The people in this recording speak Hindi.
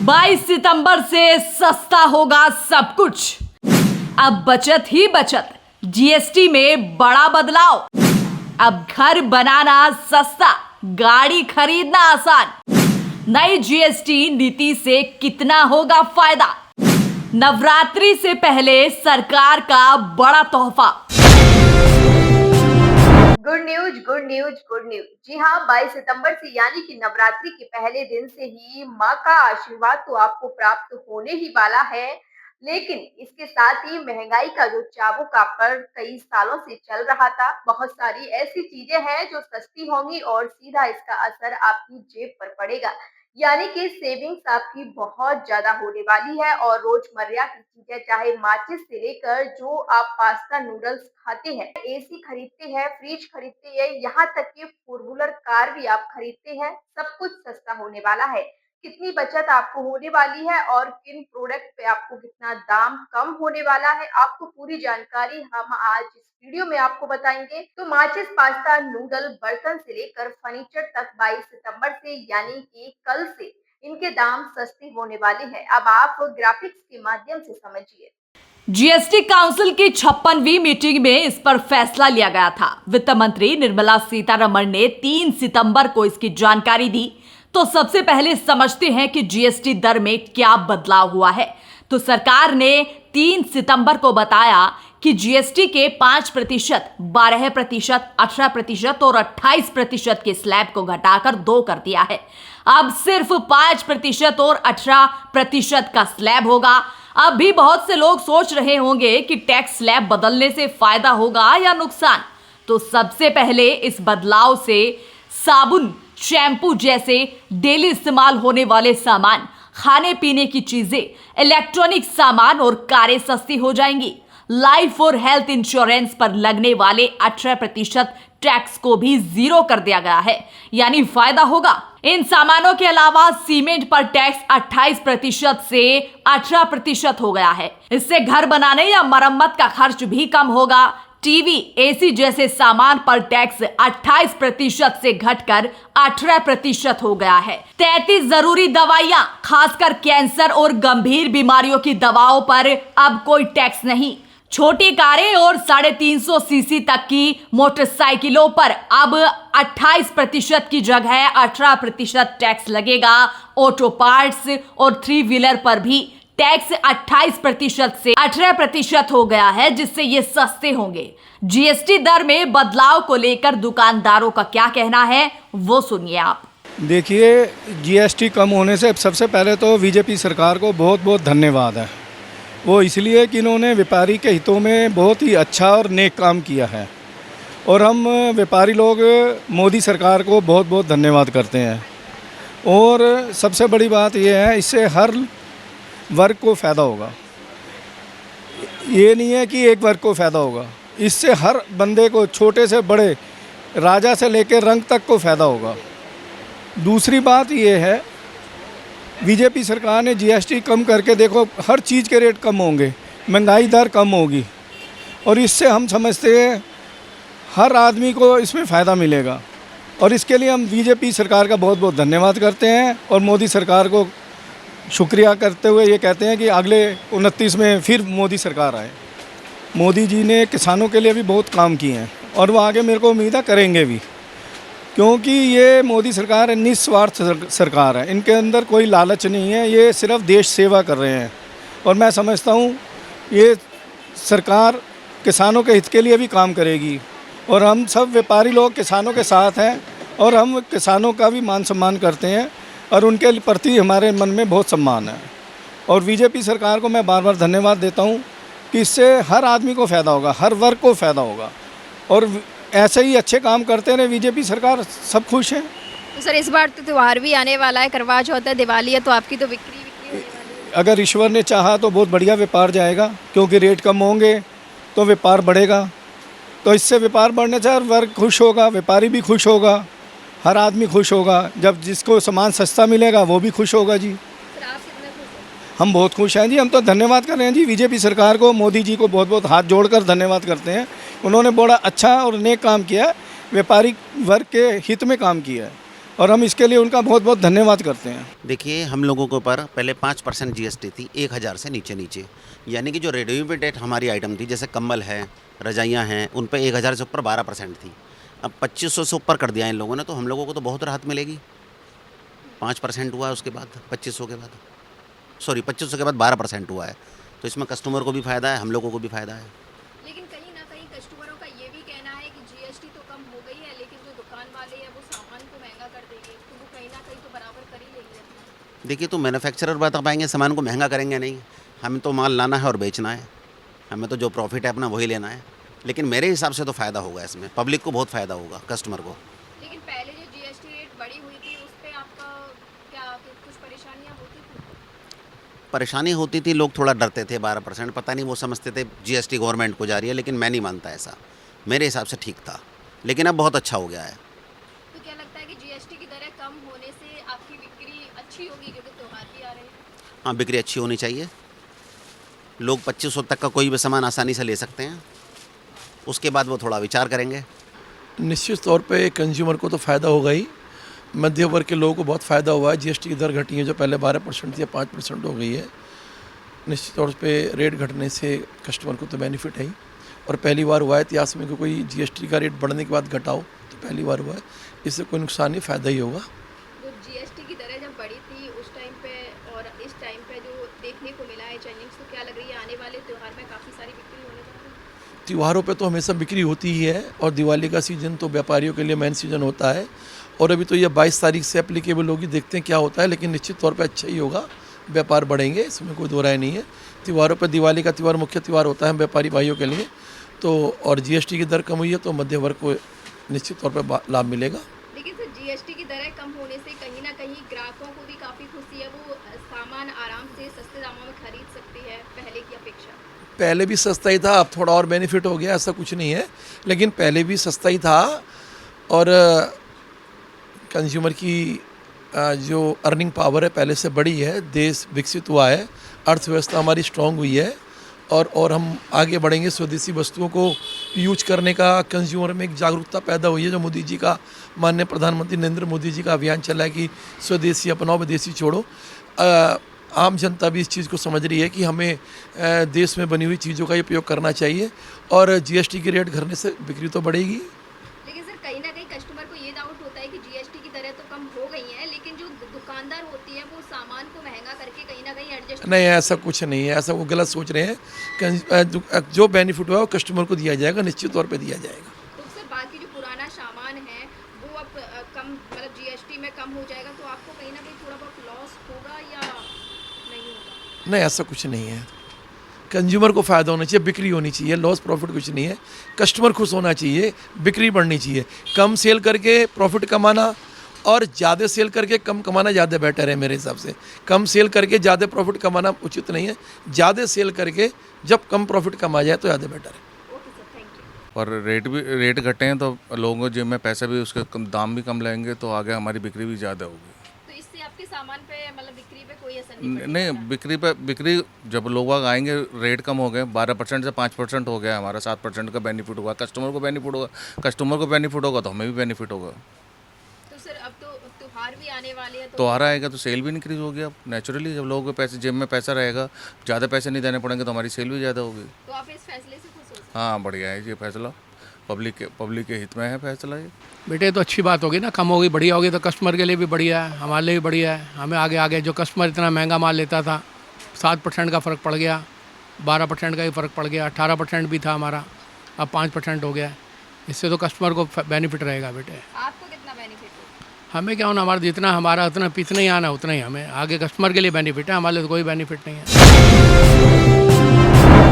22 सितंबर से सस्ता होगा सब कुछ। अब बचत ही बचत, जीएसटी में बड़ा बदलाव। अब घर बनाना सस्ता, गाड़ी खरीदना आसान। नई जीएसटी नीति से कितना होगा फायदा? नवरात्रि से पहले सरकार का बड़ा तोहफा। Good news, good news, good news. जी हाँ, 22 सितंबर से यानी कि नवरात्रि के पहले दिन से ही माँ का आशीर्वाद तो आपको प्राप्त होने ही वाला है। लेकिन इसके साथ ही महंगाई का जो चाबुक आप पर कई सालों से चल रहा था, बहुत सारी ऐसी चीजें हैं जो सस्ती होंगी और सीधा इसका असर आपकी जेब पर पड़ेगा। यानी कि सेविंग्स आपकी बहुत ज्यादा होने वाली है और रोजमर्रा की चीजें, चाहे माचिस से लेकर जो आप पास्ता नूडल्स खाते हैं, एसी खरीदते हैं, फ्रिज खरीदते हैं, यहाँ तक कि फोर व्हीलर कार भी आप खरीदते हैं, सब कुछ सस्ता होने वाला है। कितनी बचत आपको होने वाली है और किन प्रोडक्ट पे आपको कितना दाम कम होने वाला है, आपको पूरी जानकारी हम आज इस वीडियो में आपको बताएंगे। तो माचिस, पास्ता, नूडल, बर्तन से लेकर फर्नीचर तक 22 सितंबर से यानी कि कल से इनके दाम सस्ते होने वाले हैं। अब आप ग्राफिक्स के माध्यम से समझिए। जीएसटी काउंसिल की 56वीं मीटिंग में इस पर फैसला लिया गया था। वित्त मंत्री निर्मला सीतारमण ने 3 सितंबर को इसकी जानकारी दी। तो सबसे पहले समझते हैं कि जीएसटी दर में क्या बदलाव हुआ है। तो सरकार ने 3 सितंबर को बताया कि जीएसटी के 5%, 12%, 18% और 28% के स्लैब को घटाकर 2 कर दिया है। अब सिर्फ 5% और 18% का स्लैब होगा। अब भी बहुत से लोग सोच रहे होंगे कि टैक्स स्लैब बदलने से फायदा होगा या नुकसान। तो सबसे पहले इस बदलाव से साबुन, शैम्पू जैसे डेली इस्तेमाल होने वाले सामान, खाने पीने की चीजें, इलेक्ट्रॉनिक सामान और कारें सस्ती हो जाएंगी। लाइफ और हेल्थ इंश्योरेंस पर लगने वाले 18% टैक्स को भी 0 कर दिया गया है, यानी फायदा होगा। इन सामानों के अलावा सीमेंट पर टैक्स 28% से 18% हो गया है। इससे घर बनाने या मरम्मत का खर्च भी कम होगा। टीवी, एसी जैसे सामान पर टैक्स 28% से घटकर 18% हो गया है। 33 जरूरी दवाइयां, खासकर कैंसर और गंभीर बीमारियों की दवाओं पर अब कोई टैक्स नहीं। छोटी कारें और 350 सीसी तक की मोटरसाइकिलों पर अब 28% की जगह 18% टैक्स लगेगा। ऑटो पार्ट्स और 3 व्हीलर पर भी टैक्स 28% से 18% हो गया है, जिससे ये सस्ते होंगे। जीएसटी दर में बदलाव को लेकर दुकानदारों का क्या कहना है, वो सुनिए आप। देखिए, जीएसटी कम होने से सबसे पहले तो बीजेपी सरकार को बहुत बहुत धन्यवाद है। वो इसलिए कि इन्होंने व्यापारी के हितों में बहुत ही अच्छा और नेक काम किया है और हम व्यापारी लोग मोदी सरकार को बहुत बहुत धन्यवाद करते हैं। और सबसे बड़ी बात यह है, इससे हर वर्ग को फ़ायदा होगा। ये नहीं है कि एक वर्ग को फ़ायदा होगा, इससे हर बंदे को, छोटे से बड़े, राजा से लेकर रंग तक को फ़ायदा होगा। दूसरी बात ये है, बीजेपी सरकार ने जीएसटी कम करके देखो, हर चीज़ के रेट कम होंगे, महंगाई दर कम होगी और इससे हम समझते हैं हर आदमी को इसमें फ़ायदा मिलेगा। और इसके लिए हम बीजेपी सरकार का बहुत बहुत धन्यवाद करते हैं और मोदी सरकार को शुक्रिया करते हुए ये कहते हैं कि अगले 29 में फिर मोदी सरकार आए। मोदी जी ने किसानों के लिए भी बहुत काम किए हैं और वो आगे मेरे को उम्मीद है करेंगे भी, क्योंकि ये मोदी सरकार निस्वार्थ सरकार है। इनके अंदर कोई लालच नहीं है, ये सिर्फ देश सेवा कर रहे हैं। और मैं समझता हूँ ये सरकार किसानों के हित के लिए भी काम करेगी और हम सब व्यापारी लोग किसानों के साथ हैं और हम किसानों का भी मान सम्मान करते हैं और उनके प्रति हमारे मन में बहुत सम्मान है। और बीजेपी सरकार को मैं बार बार धन्यवाद देता हूँ कि इससे हर आदमी को फ़ायदा होगा, हर वर्ग को फ़ायदा होगा और ऐसे ही अच्छे काम करते रहे बीजेपी सरकार, सब खुश हैं। तो सर, इस बार तो त्यौहार भी आने वाला है, करवा चौथ है, दिवाली है, तो आपकी तो बिक्री होने वाली है। अगर ईश्वर ने चाहा तो बहुत बढ़िया व्यापार जाएगा, क्योंकि रेट कम होंगे तो व्यापार बढ़ेगा। तो इससे व्यापार बढ़ने से हर वर्ग खुश होगा, व्यापारी भी खुश होगा, हर आदमी खुश होगा। जब जिसको सामान सस्ता मिलेगा वो भी खुश होगा जी। हम बहुत खुश हैं जी। हम तो धन्यवाद कर रहे हैं जी बीजेपी सरकार को, मोदी जी को बहुत बहुत हाथ जोड़कर धन्यवाद करते हैं। उन्होंने बड़ा अच्छा और नेक काम किया है, व्यापारी वर्ग के हित में काम किया है। और हम इसके लिए उनका बहुत बहुत धन्यवाद करते हैं। देखिए, हम लोगों के ऊपर पहले 5% जीएसटी थी 1000 से नीचे, यानी कि जो रेडियोमेटेड हमारी आइटम थी, जैसे कंबल है, रजाइयाँ हैं, उन पे 1000 से ऊपर 12% थी। अब 2500 से ऊपर कर दिया इन लोगों ने, तो हम लोगों को तो बहुत राहत मिलेगी। 5% हुआ है उसके बाद 2500 के बाद, सॉरी 2500 के बाद 12% हुआ है, तो इसमें कस्टमर को भी फ़ायदा है, हम लोगों को भी फ़ायदा है। लेकिन कहीं ना कहीं कस्टमरों का ये भी कहना है कि जीएसटी तो कम हो गई है, लेकिन जो दुकान वाले हैं वो सामान को महंगा कर देंगे, तो वो कहीं ना कहीं तो बराबर कर ही लेंगे। देखिए, तो मैन्युफैक्चरर बता पाएंगे सामान को महंगा करेंगे नहीं, हमें तो माल लाना है और बेचना है, हमें तो जो प्रॉफिट है अपना वही लेना है। लेकिन मेरे हिसाब से तो फ़ायदा होगा इसमें, पब्लिक को बहुत फ़ायदा होगा, कस्टमर को। लेकिन पहले जो जीएसटी रेट बढ़ी हुई थी उस पे आपका क्या कुछ परेशानियां होती थी? परेशानी होती थी, लोग थोड़ा डरते थे। 12% पता नहीं, वो समझते थे जीएसटी गवर्नमेंट को जा रही है, लेकिन मैं नहीं मानता ऐसा। मेरे हिसाब से ठीक था, लेकिन अब बहुत अच्छा हो गया है। तो क्या लगता है कि जीएसटी की दरें कम होने से आपकी बिक्री अच्छी होगी, क्योंकि त्योहार भी आ रहे हैं? हाँ, बिक्री अच्छी होनी चाहिए। लोग 2500 तक का कोई भी सामान आसानी से ले सकते हैं, उसके बाद वो थोड़ा विचार करेंगे। निश्चित तौर पे कंज्यूमर को तो फ़ायदा होगा ही, मध्य वर्ग के लोगों को बहुत फ़ायदा हुआ है। जीएसटी की दर घटी है, जो पहले 12% थी, 5% हो गई है। निश्चित तौर पे रेट घटने से कस्टमर को तो बेनिफिट है ही, और पहली बार हुआ है इतिहास में कि कोई जीएसटी का रेट बढ़ने के बाद घटाओ, तो पहली बार हुआ है। इससे कोई नुकसान नहीं, फ़ायदा ही होगा। तो जीएसटी की दरें जब बढ़ी थी उस टाइम पे और इस टाइम पे जो देखने को मिला है चेंजिंग्स, तो क्या लग रही है आने वाले त्यौहार में काफ़ी सारी बिक्री होने जा रही है? त्योहारों पे तो हमेशा बिक्री होती ही है, और दिवाली का सीज़न तो व्यापारियों के लिए मेन सीज़न होता है, और अभी तो ये 22 तारीख से एप्लीकेबल होगी, देखते हैं क्या होता है। लेकिन निश्चित तौर पे अच्छा ही होगा, व्यापार बढ़ेंगे, इसमें कोई दो राय नहीं है। त्योहारों पे दिवाली का त्यौहार मुख्य त्यौहार होता है व्यापारी भाइयों के लिए, तो और जीएसटी की दर कम हुई है, तो मध्य वर्ग को निश्चित तौर पर लाभ मिलेगा। लेकिन सर, जीएसटी की दरें कम होने से कहीं ना कहीं ग्राहकों को भी काफ़ी खुशी है, वो सामान आराम से सस्ते दामों में खरीद सकते हैं पहले की अपेक्षा। पहले भी सस्ता ही था, अब थोड़ा और बेनिफिट हो गया, ऐसा कुछ नहीं है, लेकिन पहले भी सस्ता ही था। और कंज्यूमर की जो अर्निंग पावर है पहले से बड़ी है, देश विकसित हुआ है, अर्थव्यवस्था हमारी स्ट्रांग हुई है, और हम आगे बढ़ेंगे। स्वदेशी वस्तुओं को यूज करने का कंज्यूमर में एक जागरूकता पैदा हुई है, जो मोदी जी का, माननीय प्रधानमंत्री नरेंद्र मोदी जी का अभियान चला है कि स्वदेशी अपनाओ विदेशी छोड़ो। आम जनता भी इस चीज़ को समझ रही है कि हमें देश में बनी हुई चीज़ों का ही उपयोग करना चाहिए, और जीएसटी की रेट घटने से बिक्री तो बढ़ेगी। लेकिन सर, कहीं ना कहीं कस्टमर को ये डाउट होता है कि जीएसटी की दरें तो कम हो गई हैं, लेकिन जो दुकानदार होती है वो सामान को महंगा करके कहीं ना कहीं एडजस्ट। नहीं, ऐसा कुछ नहीं है, ऐसा वो गलत सोच रहे हैं। जो बेनिफिट हुआ वो कस्टमर को दिया जाएगा, निश्चित तौर पे दिया जाएगा। तो सर, बाकी जो पुराना सामान है वो अब कम, मतलब जीएसटी में कम हो जाएगा, तो आपको कहीं ना कहीं थोड़ा बहुत लॉस होगा या नहीं होगा? नहीं, ऐसा कुछ नहीं है। कंज्यूमर को फ़ायदा होना चाहिए, बिक्री होनी चाहिए, लॉस प्रॉफिट कुछ नहीं है। कस्टमर खुश होना चाहिए, बिक्री बढ़नी चाहिए। कम सेल करके प्रॉफिट कमाना और ज़्यादा सेल करके कम कमाना ज़्यादा बेटर है मेरे हिसाब से। कम सेल करके ज़्यादा प्रॉफिट कमाना उचित नहीं है, ज़्यादा सेल करके जब कम प्रॉफिट कमा जाए तो ज़्यादा बेटर है। Okay sir, thank you. और रेट घटे हैं तो लोगों को जेब में पैसा भी, उसके दाम भी कम लगेंगे, तो आगे हमारी बिक्री भी ज़्यादा होगी। तो इससे आपके सामान पे, मतलब बिक्री पे कोई असर नहीं पड़ेगा? नहीं, बिक्री जब लोग आएंगे, रेट कम हो गए, 12% से 5% हो गया, हमारा 7% का बेनिफिट हुआ, कस्टमर को बेनिफिट होगा तो हमें भी बेनिफिट होगा। तो सर, अब तो त्योहार भी आने वाले हैं, तो त्योहार आएगा तो सेल भी इंक्रीज होगी। अब नेचुरली जब लोगों के पैसे, जेब में पैसा रहेगा, ज़्यादा पैसे नहीं देने पड़ेंगे, तो हमारी सेल भी ज़्यादा होगी। तो आप इस फैसले से खुश हो? हाँ, बढ़िया है ये फैसला, पब्लिक के हित में है फैसला ये। बेटे, तो अच्छी बात होगी ना, कम होगी, बढ़िया होगी, तो कस्टमर के लिए भी बढ़िया है, हमारे लिए भी बढ़िया है। हमें आगे जो कस्टमर इतना महंगा माल लेता था, 7% का फ़र्क पड़ गया, 12% का ही फ़र्क पड़ गया, 18% भी था हमारा, अब 5% हो गया। इससे तो कस्टमर को बेनिफिट रहेगा बेटे। आपको कितना बेनिफिट हो? हमें क्या होना, हमारा जितना हमारा उतना पिछले ही आना उतना ही हमें, आगे कस्टमर के लिए बेनिफिट है, हमारे लिए तो कोई बेनिफिट नहीं है।